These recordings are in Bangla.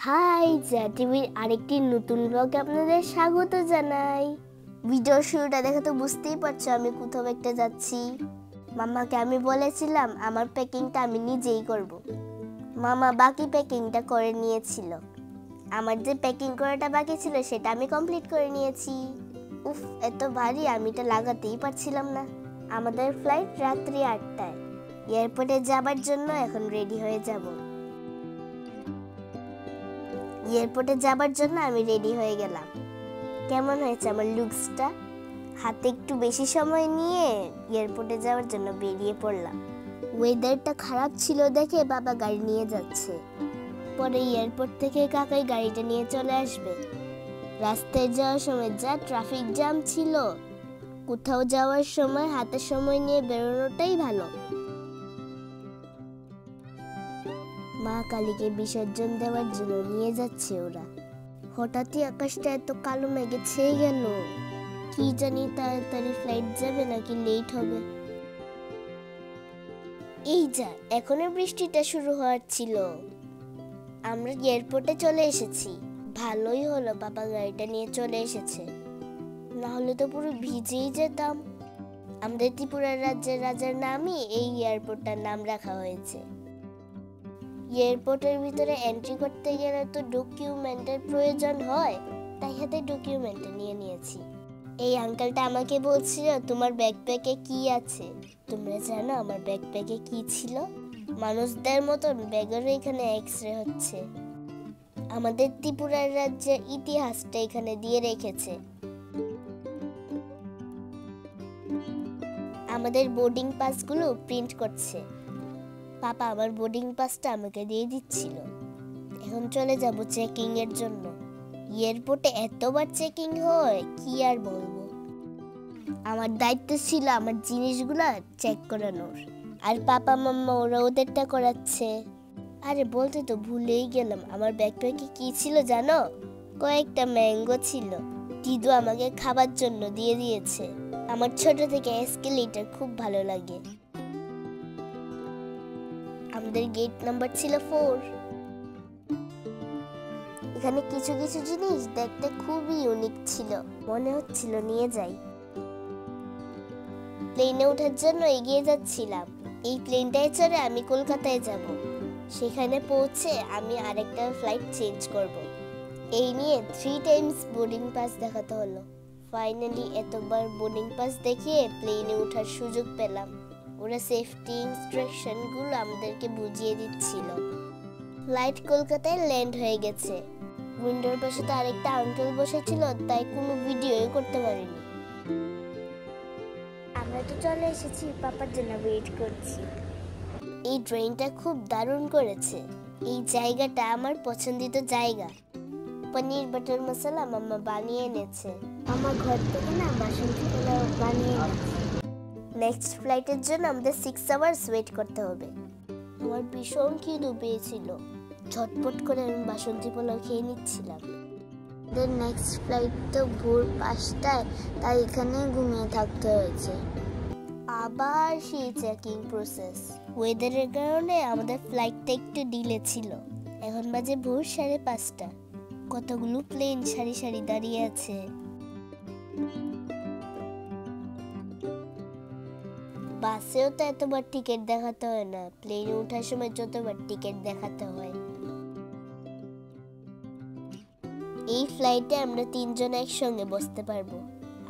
হাই, যা টিভির আরেকটি নতুন ব্লগে আপনাদের স্বাগত জানাই। ভিডিওর শুরুটা দেখে তো বুঝতেই পারছো আমি কোথাও একটা যাচ্ছি। মামাকে আমি বলেছিলাম আমার প্যাকিংটা আমি নিজেই করব। মামা বাকি প্যাকিংটা করে নিয়েছিল। আমার যে প্যাকিং করাটা বাকি ছিল সেটা আমি কমপ্লিট করে নিয়েছি। উফ, এত ভারী আমি এটা লাগাতেই পারছিলাম না। আমাদের ফ্লাইট রাত্রি 8টায়। এয়ারপোর্টে যাবার জন্য এখন রেডি হয়ে যাব। এয়ারপোর্টে যাবার জন্য আমি রেডি হয়ে গেলাম। কেমন হয়েছে আমার লুকসটা? হাতে একটু বেশি সময় নিয়ে এয়ারপোর্টে যাওয়ার জন্য বেরিয়ে পড়লাম। ওয়েদারটা খারাপ ছিল দেখে বাবা গাড়ি নিয়ে যাচ্ছে। পরে এয়ারপোর্ট থেকে কাকাই গাড়িটা নিয়ে চলে আসবে। রাস্তায় যাওয়ার সময় যা ট্রাফিক জ্যাম ছিল, কোথাও যাওয়ার সময় হাতে সময় নিয়ে বেরোনোটাই ভালো। মা কালীকে বিসর্জন দেওয়ার জন্য নিয়ে যাচ্ছে ওরা। হঠাৎই আকাশটা এত কালো মেঘে ছেয়ে গেল। কি জানি তাড়াতাড়ি ফ্লাইট যাবে নাকি লেট হবে। এই যা, এখনো বৃষ্টিটা শুরু হওয়ার ছিল। আমরা এয়ারপোর্টে চলে এসেছি। ভালোই হলো বাবা গাড়িটা নিয়ে চলে এসেছে, না হলে তো পুরো ভিজেই যেতাম। আমাদের ত্রিপুরা রাজ্যের রাজার নামই এই এয়ারপোর্টটার নাম রাখা হয়েছে। এয়ারপোর্টের ভিতরে এন্ট্রি করতে গেলে তো ডকুমেন্টের প্রয়োজন হয়, তাই হাতে ডকুমেন্ট নিয়ে নিয়েছি। এই আঙ্কেলটা আমাকে বলছিল তোমার ব্যাকপ্যাকে কি আছে। তোমরা জানো আমার ব্যাকপ্যাকে কি ছিল? মানুষদের মতন ব্যাগেরও এখানে এক্সরে হচ্ছে। আমাদের ত্রিপুরার রাজ্যের ইতিহাসটা এখানে দিয়ে রেখেছে। আমাদের বোর্ডিং পাসগুলো প্রিন্ট করছে। পাপা আমার বোর্ডিং পাসটা আমাকে দিয়ে দিচ্ছিল। এখন চলে যাব চেকিং এর জন্য। এয়ারপোর্টে এতবার চেকিং হয় কি আর বলবো। আমার দায়িত্ব ছিল আমার জিনিসগুলো চেক করানোর, আর পাপা মাম্মা ওরা ওদেরটা করাচ্ছে। আরে বলতে তো ভুলেই গেলাম, আমার ব্যাকপ্যাকে কি ছিল জানো? কয়েকটা ম্যাঙ্গো ছিল। দিদু আমাকে খাবার জন্য দিয়ে দিয়েছে। আমার ছোট থেকে এসকেলেটর খুব ভালো লাগে। আমাদের গেট নাম্বার ছিল 4। এখানে কিছু কিছু জিনিস দেখতে খুবই ইউনিক ছিল, মনে হচ্ছিল নিয়ে যাই। প্লেনে ওঠার জন্য এগিয়ে যাচ্ছিলাম। এই প্লেনটায় চড়ে আমি কলকাতায় যাব। সেখানে পৌঁছে আমি আরেকটা ফ্লাইট চেঞ্জ করব। এই নিয়ে 3 টাইমস বোর্ডিং পাস দেখাতে হলো। ফাইনালি এতবার বোর্ডিং পাস দেখিয়ে প্লেনে ওঠার সুযোগ পেলাম। ওরা সেফটি ইনস্ট্রাকশনগুলো আমাদেরকে বুঝিয়ে দিচ্ছিল। ফ্লাইট কলকাতায় ল্যান্ড হয়ে গেছে। উইন্ডোর পাশে তো আরেকটা আঙ্কেল বসেছিল, তাই কোনো ভিডিওই করতে পারিনি। আমরা তো চলে এসেছি, পাপার জন্য ওয়েট করছি। এই ড্রেনটা খুব দারুণ করেছে। এই জায়গাটা আমার পছন্দিত জায়গা। পনির বাটার মশলা মাম্মা বানিয়ে এনেছে। আমার ঘর থেকে না বাসন্তী পোলাও বানিয়ে এনেছে। নেক্সট ফ্লাইটের জন্য আমাদের 6 আওয়ার্স ওয়েট করতে হবে। আমার ভীষণ খিদে পেয়েছিল। ঝটপট করে আমি বাসন্তী পোলাও খেয়ে নিচ্ছিলাম। আমাদের নেক্সট ফ্লাইট তো ভোর 5টায়, তাই এখানে ঘুমিয়ে থাকতে হয়েছে। আবার সেই চেকিং প্রসেস। ওয়েদারের কারণে আমাদের ফ্লাইটটা একটু ডিলে ছিল। এখন বাজে ভোর 5:30। কতগুলো প্লেন সারি সারি দাঁড়িয়ে আছে। বাসেও তো এতবার টিকিট দেখাতে হয় না, প্লেনে ওঠার সময় যতবার টিকিট দেখাতে হয়। এই ফ্লাইটে আমরা 3 জন একসঙ্গে বসতে পারবো।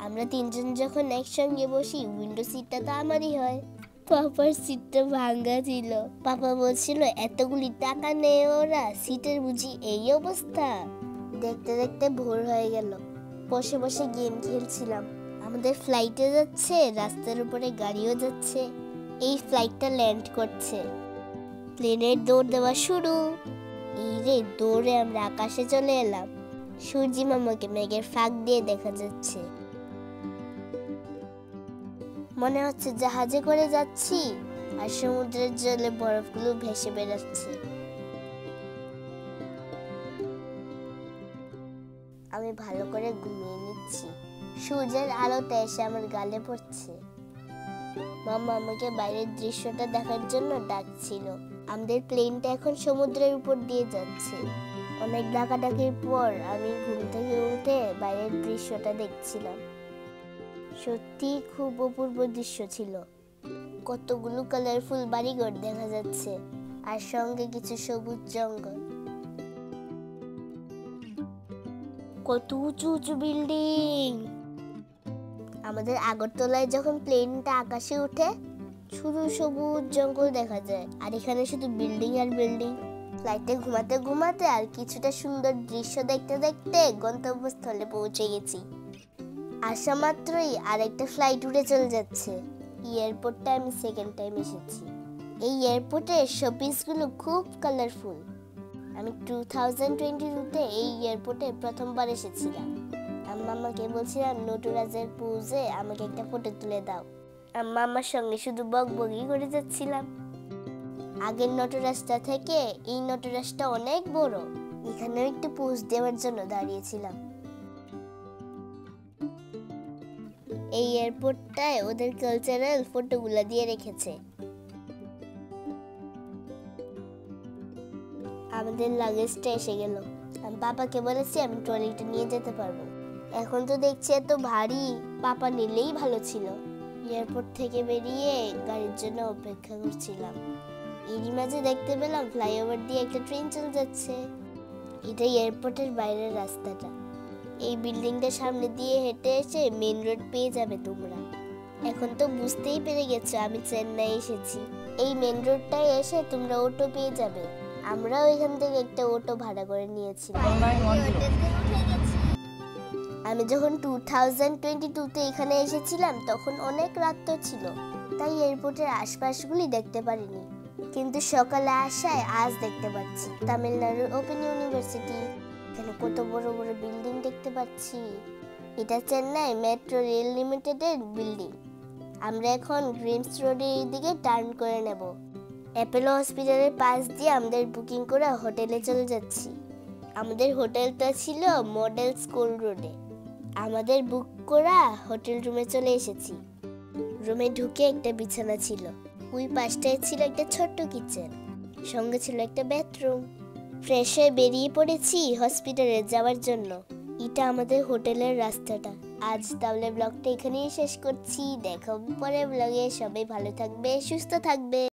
আমরা 3 জন যখন একসঙ্গে বসি, উইন্ডো সিটটা তো আমারই হয়। পাপার সিটটা ভাঙা ছিল। পাপা বলছিল এতগুলি টাকা নেয় ওরা, সিটের বুঝি এই অবস্থা। দেখতে দেখতে ভোর হয়ে গেল। বসে বসে গেম খেলছিলাম। আমাদের ফ্লাইটে যাচ্ছে, রাস্তার উপরে গাড়িও যাচ্ছে। এই ফ্লাইটটা ল্যান্ড করছে। প্লেনের দৌড় দেওয়া শুরু। এই রে, দৌড়ে আমরা আকাশে চলে এলাম। সূর্যি মামাকে মেঘের ফাঁক দিয়ে দেখা যাচ্ছে। মনে হচ্ছে জাহাজে করে যাচ্ছি, আর সমুদ্রের জলে বরফগুলো ভেসে বেড়াচ্ছে। আমি ভালো করে ঘুমিয়ে নিচ্ছি। সূর্যের আলোতে এসে আমার গালে পড়ছে। মামা আমাকে বাইরের দৃশ্যটা দেখার জন্য ডাকছিল। আমাদের প্লেনটা এখন সমুদ্রের উপর দিয়ে যাচ্ছে। অনেক ডাকাডাকির পর আমি ঘুম থেকে উঠে বাইরের দৃশ্যটা দেখছিলাম। সত্যি খুব অপূর্ব দৃশ্য ছিল। কতগুলো কালারফুল বাড়িঘর দেখা যাচ্ছে, আর সঙ্গে কিছু সবুজ জঙ্গল। কত উঁচু উঁচু বিল্ডিং! আমাদের আগরতলায় যখন প্লেনটা আকাশে উঠে শুধু সবুজ জঙ্গল দেখা যায়, আর এখানে শুধু বিল্ডিং আর বিল্ডিং। ফ্লাইটে ঘুমাতে ঘুমাতে আর কিছুটা সুন্দর দৃশ্য দেখতে দেখতে গন্তব্যস্থলে পৌঁছে গেছি। আসা মাত্রই আরেকটা ফ্লাইট উড়ে চলে যাচ্ছে। এয়ারপোর্টটা আমি সেকেন্ড টাইম এসেছি। এই এয়ারপোর্টের শোপিসগুলো খুব কালারফুল। আমি 2022-তে এই এয়ারপোর্টে প্রথমবার এসেছিলাম। আম্মা আমাকে বলছিলাম নটরাজের পোজে আমাকে একটা ফটো তুলে দাও। আম্মা আমার সঙ্গে শুধু বকবকই করে যাচ্ছিলাম। আগের নটরাজটা থেকে এই নটরাজটা অনেক বড়। এখানেও একটু পোজ দেওয়ার জন্য দাঁড়িয়েছিলাম। এই এয়ারপোর্টটায় ওদের কালচারাল ফটোগুলো দিয়ে রেখেছে। আমাদের লাগেজটা এসে গেল। আমি পাপাকে বলেছি আমি ট্রলিটা নিয়ে যেতে পারবো। এখন তো দেখছি এত ভারী, পাপা নিলেই ভালো ছিল। এয়ারপোর্ট থেকে বেরিয়ে গাড়ির জন্য অপেক্ষা করছিলাম। এরই মাঝে দেখতে পেলাম ফ্লাইওভার দিয়ে একটা ট্রেন চলে যাচ্ছে। এটা এয়ারপোর্টের বাইরের রাস্তাটা। এই বিল্ডিংটার সামনে দিয়ে হেঁটে এসে মেন রোড পেয়ে যাবে তোমরা। এখন তো বুঝতেই পেরে গেছো আমি চেন্নাই এসেছি। এই মেন রোডটায় এসে তোমরা অটো পেয়ে যাবে। আমরাও এখান থেকে একটা অটো ভাড়া করে নিয়েছিলাম। আমি যখন 2022-তে এখানে এসেছিলাম তখন অনেক রাত ছিল, তাই এয়ারপোর্টের আশপাশগুলি দেখতে পারিনি। কিন্তু সকালে আসায় আজ দেখতে পাচ্ছি তামিলনাড়ুর ওপেন ইউনিভার্সিটি। এখানে কত বড় বড় বিল্ডিং দেখতে পাচ্ছি। এটা চেন্নাই মেট্রো রেল লিমিটেডের বিল্ডিং। আমরা এখন গ্রিমস রোডের দিকে টার্ন করে নেব। অ্যাপোলো হসপিটালের পাশ দিয়ে আমাদের বুকিং করা হোটেলে চলে যাচ্ছি। আমাদের হোটেলটা ছিল মডেল স্কুল রোডে। আমাদের বুক করা হোটেল রুমে চলে এসেছি। রুমে ঢুকে একটা বিছানা ছিল, ওই পাশটায় ছিল একটা ছোট্ট কিচেন, সঙ্গে ছিল একটা বাথরুম। ফ্রেশ হয়ে বেরিয়ে পড়েছি হসপিটালে যাওয়ার জন্য। এটা আমাদের হোটেলের রাস্তাটা। আজ তাহলে ব্লগটা এখানেই শেষ করছি। দেখা হবে পরের ব্লগে। সবাই ভালো থাকবে, সুস্থ থাকবে।